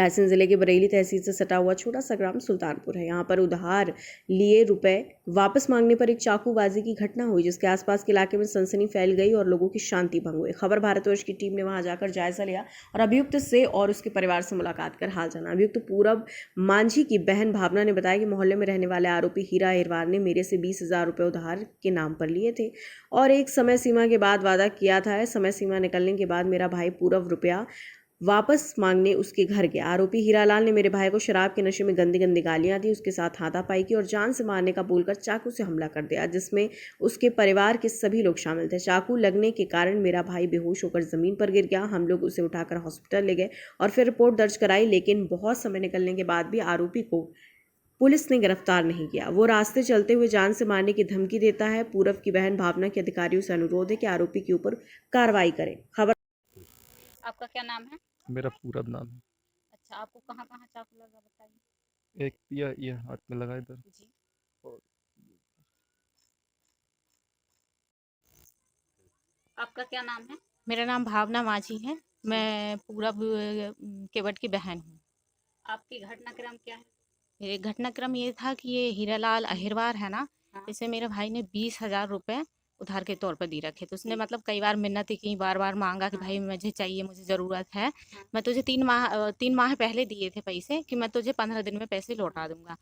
रायसेन जिले के बरेली तहसील से सटा हुआ छोटा सा ग्राम सुल्तानपुर है। यहाँ पर उधार लिए रुपए वापस मांगने पर एक चाकूबाजी की घटना हुई, जिसके आसपास के इलाके में सनसनी फैल गई और लोगों की शांति भंग हुई। खबर भारतवर्ष की टीम ने वहां जाकर जायजा लिया और अभियुक्त से और उसके परिवार से मुलाकात कर हाल जाना। अभियुक्त पूरब मांझी की बहन भावना ने बताया कि मोहल्ले में रहने वाले आरोपी हीरा अहिरवार ने मेरे से 20,000 रुपये उधार के नाम पर लिए थे और एक समय सीमा के बाद वादा किया था। समय सीमा निकलने के बाद मेरा भाई पूरब रुपया वापस मांगने उसके घर गया। आरोपी हीरालाल ने मेरे भाई को शराब के नशे में गंदी गंदी गालियां दी, उसके साथ हाथापाई की और जान से मारने का बोलकर चाकू से हमला कर दिया, जिसमें उसके परिवार के सभी लोग शामिल थे। चाकू लगने के कारण मेरा भाई बेहोश होकर जमीन पर गिर गया। हम लोग उसे उठाकर हॉस्पिटल ले गए और फिर रिपोर्ट दर्ज कराई, लेकिन बहुत समय निकलने के बाद भी आरोपी को पुलिस ने गिरफ्तार नहीं किया। वो रास्ते चलते हुए जान से मारने की धमकी देता है। पूरब की बहन भावना के अधिकारियों से अनुरोध है कि आरोपी के ऊपर कार्रवाई करें। खबर। आपका क्या नाम है? मेरा पूरब नाम है। अच्छा, आपको कहाँ कहाँ चाकू लगा बताइए। एक ये हाथ में लगा इधर। जी। और आपका क्या नाम है? मेरा नाम भावना माझी है। मैं पूरब केवट की बहन हूँ। आपकी घटनाक्रम क्या है? मेरे घटनाक्रम ये था कि ये हीरालाल अहिरवार है ना, हाँ। इसे मेरे भाई ने 20,000 रुपये उधार के तौर पर दी रखे। तो उसने मतलब कई बार मिन्नतें की, बार बार मांगा कि भाई मुझे चाहिए, मुझे ज़रूरत है, मैं तुझे 3 माह पहले दिए थे पैसे कि मैं तुझे 15 दिन में पैसे लौटा दूंगा।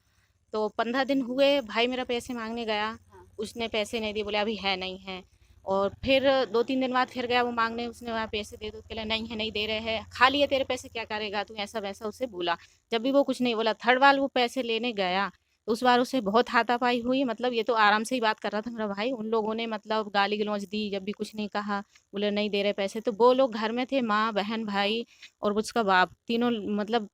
तो 15 दिन हुए, भाई मेरा पैसे मांगने गया, उसने पैसे नहीं दिए, बोले अभी है नहीं है। और फिर 2-3 दिन बाद फिर गया वो मांगने, उसने वहाँ पैसे दे दो, कहला नहीं है, नहीं दे रहे हैं, खा लिए तेरे पैसे क्या करेगा तू, ऐसा वैसा उसे बोला। जब भी वो कुछ नहीं बोला, थर्ड बार वो पैसे लेने गया तो उस बार उसे बहुत हाथापाई हुई। मतलब ये तो आराम से ही बात कर रहा था मेरा भाई, उन लोगों ने मतलब गाली गलौज दी, जब भी कुछ नहीं कहा, बोले नहीं दे रहे पैसे। तो वो लोग घर में थे, माँ बहन भाई और उसका बाप, तीनों मतलब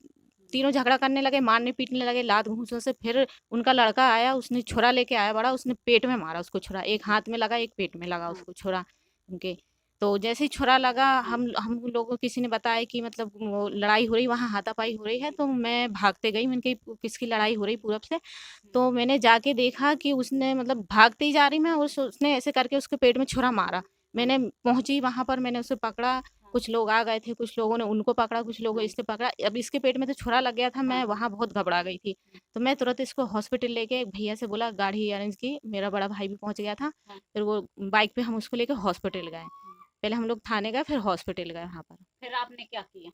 तीनों झगड़ा करने लगे, मारने पीटने लगे लात घूंसों से। फिर उनका लड़का आया, उसने छुरा लेके आया बड़ा, उसने पेट में मारा उसको छुरा, एक हाथ में लगा एक पेट में लगा उसको छुरा उनके। तो जैसे ही छुरा लगा, हम लोगों को किसी ने बताया कि मतलब वो लड़ाई हो रही, वहाँ हाथापाई हो रही है। तो मैं भागते गई, मैंने कही किसकी लड़ाई हो रही पूरब से। तो मैंने जाके देखा कि उसने मतलब भागते ही जा रही मैं, और उसने ऐसे करके उसके पेट में छुरा मारा। मैंने पहुंची वहां पर, मैंने उसे पकड़ा, कुछ लोग आ गए थे, कुछ लोगों ने उनको पकड़ा, कुछ लोगों ने इससे पकड़ा। अब इसके पेट में तो छुरा लग गया था, मैं वहाँ बहुत घबरा गई थी। तो मैं तुरंत इसको हॉस्पिटल लेके एक भैया से बोला, गाड़ी अरेंज की, मेरा बड़ा भाई भी पहुंच गया था। फिर वो बाइक पे हम उसको लेके हॉस्पिटल गए। पहले हम लोग थाने गए, फिर हॉस्पिटल गए वहाँ पर। फिर आपने क्या किया?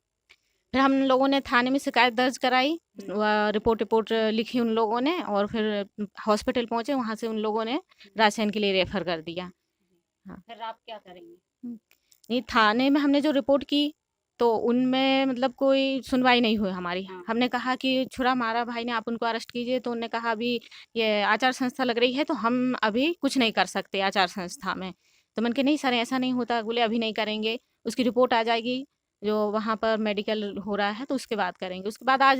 फिर हम लोगों ने थाने में शिकायत दर्ज कराई, रिपोर्ट लिखी उन लोगों ने, और फिर हॉस्पिटल पहुंचे, वहाँ से उन लोगों ने रायसेन के लिए रेफर कर दिया। हाँ। फिर आप क्या करेंगे? नहीं, थाने में हमने जो रिपोर्ट की तो उनमें मतलब कोई सुनवाई नहीं हुई हमारी। हमने कहा कि छुरा मारा भाई ने, आप उनको अरेस्ट कीजिए। तो उन्होंने कहा अभी ये आचार संस्था लग रही है, तो हम अभी कुछ नहीं कर सकते आचार संस्था में। तो मैंने कहा नहीं सर, ऐसा नहीं होता। बोले अभी नहीं करेंगे, उसकी रिपोर्ट आ जाएगी, जो वहाँ पर मेडिकल हो रहा है तो उसके बाद करेंगे। उसके बाद आज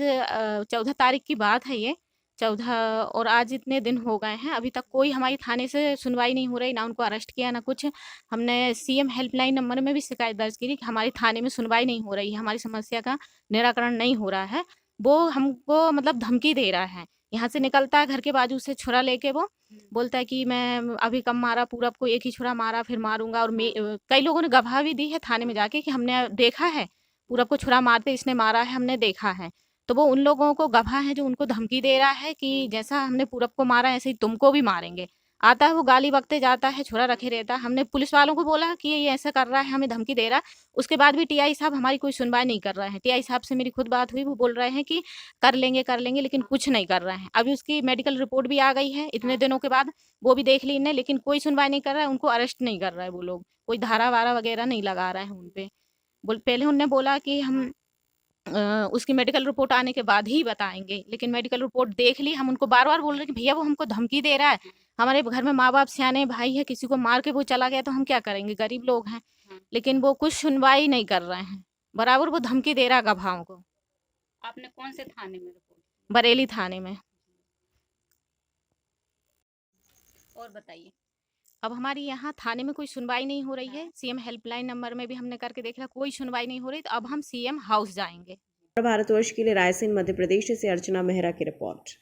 14 तारीख की बात है ये, 14, और आज इतने दिन हो गए हैं, अभी तक कोई हमारी थाने से सुनवाई नहीं हो रही, ना उनको अरेस्ट किया ना कुछ। हमने सीएम हेल्पलाइन नंबर में भी शिकायत दर्ज की कि हमारी थाने में सुनवाई नहीं हो रही है, हमारी समस्या का निराकरण नहीं हो रहा है। वो हमको मतलब धमकी दे रहा है, यहाँ से निकलता है घर के बाजू से छुरा लेके, वो बोलता है कि मैं अभी कम मारा, पूरब को एक ही छुरा मारा, फिर मारूंगा। और कई लोगों ने गवाह भी दी है थाने में जाके कि हमने देखा है पूरब को छुरा मारते, इसने मारा है, हमने देखा है। तो वो उन लोगों को गवाह है जो उनको धमकी दे रहा है कि जैसा हमने पूरब को मारा ऐसे ही तुमको भी मारेंगे। आता है वो गाली बकते जाता है, छुरा रखे रहता है। हमने पुलिस वालों को बोला कि ये ऐसा कर रहा है, हमें धमकी दे रहा है। उसके बाद भी टीआई साहब हमारी कोई सुनवाई नहीं कर रहे हैं। टीआई साहब से मेरी खुद बात हुई, वो बोल रहे हैं कि कर लेंगे, लेकिन कुछ नहीं कर रहे हैं। अभी उसकी मेडिकल रिपोर्ट भी आ गई है इतने दिनों के बाद, वो भी देख ली इन्हें, लेकिन कोई सुनवाई नहीं कर रहा है, उनको अरेस्ट नहीं कर रहा है वो लोग, कोई धारा वारा वगैरह नहीं लगा रहे हैं उन पे। पहले उन्होंने बोला कि हम उसकी मेडिकल रिपोर्ट आने के बाद ही बताएंगे, लेकिन मेडिकल रिपोर्ट देख ली। हम उनको बार बार बोल रहे हैं कि भैया वो हमको धमकी दे रहा है, हमारे घर में माँ बाप सियाने भाई है, किसी को मार के वो चला गया तो हम क्या करेंगे, गरीब लोग हैं। लेकिन वो कुछ सुनवाई नहीं कर रहे हैं, बराबर वो धमकी दे रहा है गवाहों को। आपने कौन से थाने में रिपोर्ट? बरेली थाने में। और बताइए। अब हमारी यहाँ थाने में कोई सुनवाई नहीं हो रही है, सीएम हेल्पलाइन नंबर में भी हमने करके देखा, कोई सुनवाई नहीं हो रही। तो अब हम सीएम हाउस जाएंगे। भारतवर्ष के लिए रायसेन मध्य प्रदेश से अर्चना मेहरा की रिपोर्ट।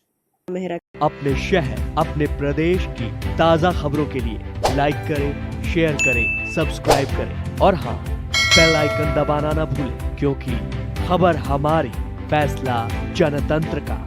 अपने शहर अपने प्रदेश की ताज़ा खबरों के लिए लाइक करें, शेयर करें, सब्सक्राइब करें और हाँ, बेल आइकन दबाना ना भूलें, क्योंकि खबर हमारी फैसला जनतंत्र का।